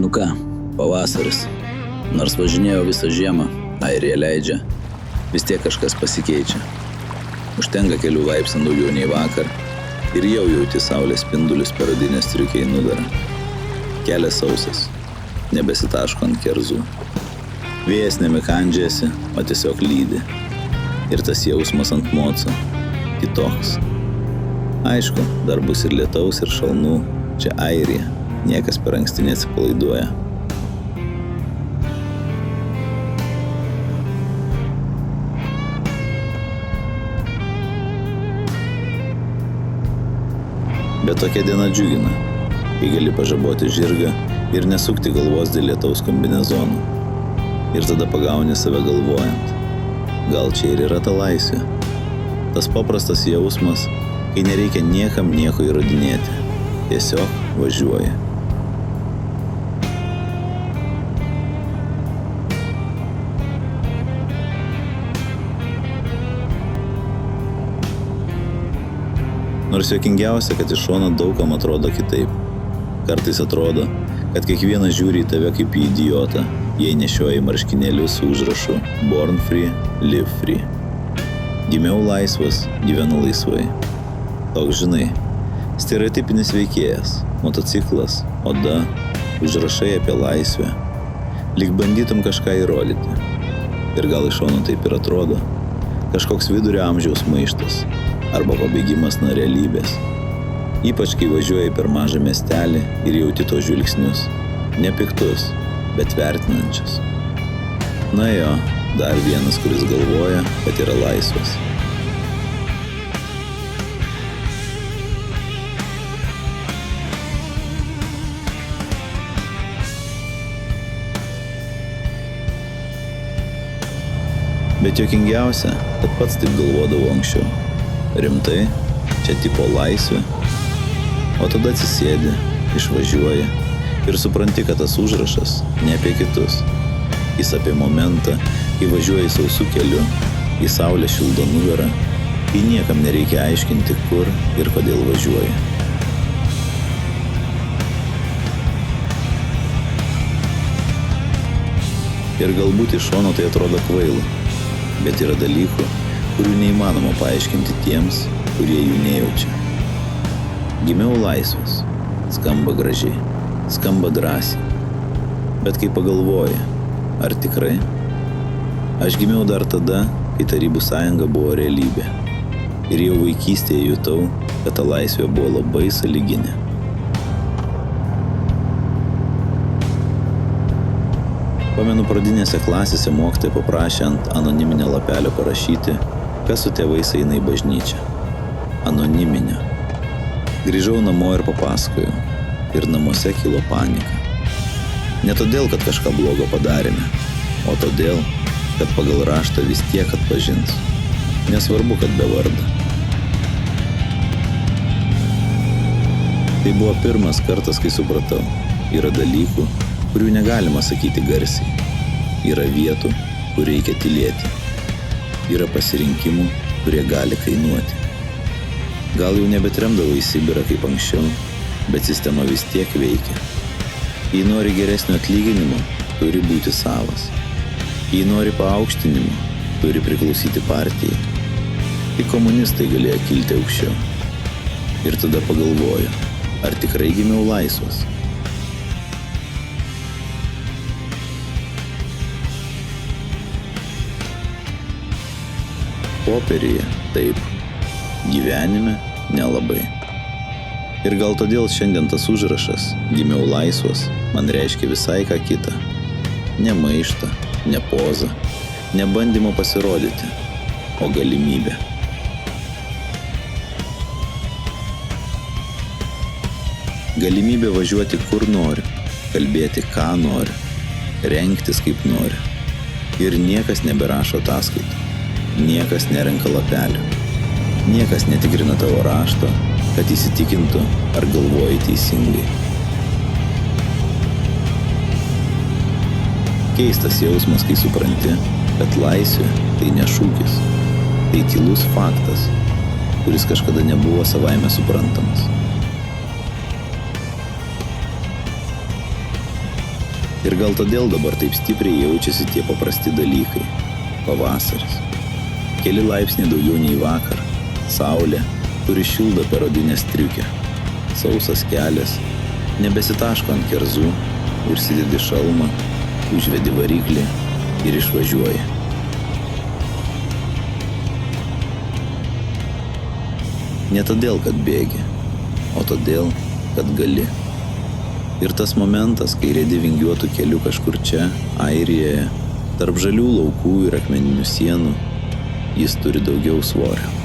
Nu ką, pavasaris. Nors važinėjau visą žiemą, Airija leidžia, vis tiek kažkas pasikeičia. Užtenka kelių laipsnių daugiau nei vakar ir jau jauti saulės spindulius per odinę striukę į nugarą. Kelias sausas, nebesitaško ant kerzų. Vėjas nemikandžiasi, o tiesiog lydi. Ir tas jausmas ant moco kitoks. Aišku, dar bus ir lietaus, ir šalnų. Čia Airija, niekas per anksti neatsipalaiduoja. Bet tokia diena džiugina, kai gali pažaboti žirgą ir nesukti galvos dėl lietaus kombinezonų. Ir tada pagauni save galvojant. Gal čia ir yra ta laisvė. Tas paprastas jausmas, kai nereikia niekam nieko įrodinėti. Tiesiog važiuoji. Nors juokingiausia, kad iš šono daug kam atrodo kitaip. Kartais atrodo, kad kiekvienas žiūri į tave kaip į idiotą, jei nešioji marškinėlius su užrašu Born free, live free. Gimiau laisvas, gyvenu laisvai. Toks, žinai, stereotipinis veikėjas, motociklas, oda, užrašai apie laisvę. Lyg bandytum kažką įrodyti. Ir gal iš šono taip ir atrodo. Kažkoks vidurio amžiaus maištas arba pabėgimas nuo realybės. Ypač kai važiuoji per mažą miestelį ir jauti to žvilgsnius. Ne piktus, bet vertinančius. Na jo, dar vienas, kuris galvoja, kad yra laisvas. Bet juokingiausia, kad pats taip galvodavau anksčiau. Rimtai, čia tipo laisvė. O tada atsisėdi, išvažiuoji ir supranti, kad tas užrašas ne apie kitus. Jis apie momentą, kai važiuoji sausų keliu, į saulę šildo nugarą, kai niekam nereikia aiškinti, kur ir kodėl važiuoji. Ir galbūt iš šono tai atrodo kvaila. Bet yra dalykų, kurių neįmanoma paaiškinti tiems, kurie jų nejaučia. Gimiau laisvas. Skamba gražiai, skamba drąsiai. Bet kai pagalvoji, ar tikrai? Aš gimiau dar tada, kai Tarybų sąjunga buvo realybė. Ir jau vaikystėje jutau, kad ta laisvė buvo labai sąlyginė. Pamenu, pradinėse klasėse mokytoja paprašė ant anoniminio lapelio parašyti, kas su tėvais eina į bažnyčią. Anoniminio. Grįžau namo ir papasakojau. Ir namuose kilo panika. Ne todėl, kad kažką blogo padarėme, o todėl, kad pagal raštą vis tiek atpažins. Nesvarbu, kad be vardo. Tai buvo pirmas kartas, kai supratau. Yra dalykų, kurių negalima sakyti garsiai. Yra vietų, kur reikia tylėti. Yra pasirinkimų, kurie gali kainuoti. Gal jau nebetremdavo į Sibirą kaip anksčiau, bet sistema vis tiek veikia. Jei nori geresnio atlyginimo, turi būti savas. Jei nori paaukštinimo, turi priklausyti partijai. Tik komunistai galėjo kilti aukščiau. Ir tada pagalvoju, ar tikrai gimiau laisvas? Popieriuje taip, gyvenime nelabai. Ir gal todėl šiandien tas užrašas gimiau laisvas man reiškia visai ką kitą. Ne maištą, ne pozą, ne bandymo pasirodyti, o galimybę. Galimybė važiuoti kur noriu, kalbėti ką noriu, rengtis kaip noriu. Ir niekas neberašo ataskaitų. Niekas nerenka lapelių. Niekas netikrina tavo rašto, kad įsitikintų, ar galvoji teisingai. Keistas jausmas, kai supranti, kad laisvė tai ne šūkis, tai tylus faktas, kuris kažkada nebuvo savaime suprantamas. Ir gal todėl dabar taip stipriai jaučiasi tie paprasti dalykai. Pavasaris. Keli laipsniai daugiau nei vakar. Saulė, kuri šildo per odinę striukę. Sausas kelias. Nebesitaško ant kerzų. Užsidedi šalmą, užvedi variklį ir išvažiuoji. Ne todėl, kad bėgi, o todėl, kad gali. Ir tas momentas, kai riedi vingiuotų kelių kažkur čia, Airijoje, tarp žalių laukų ir akmeninių sienų, jis turi daugiau svorio.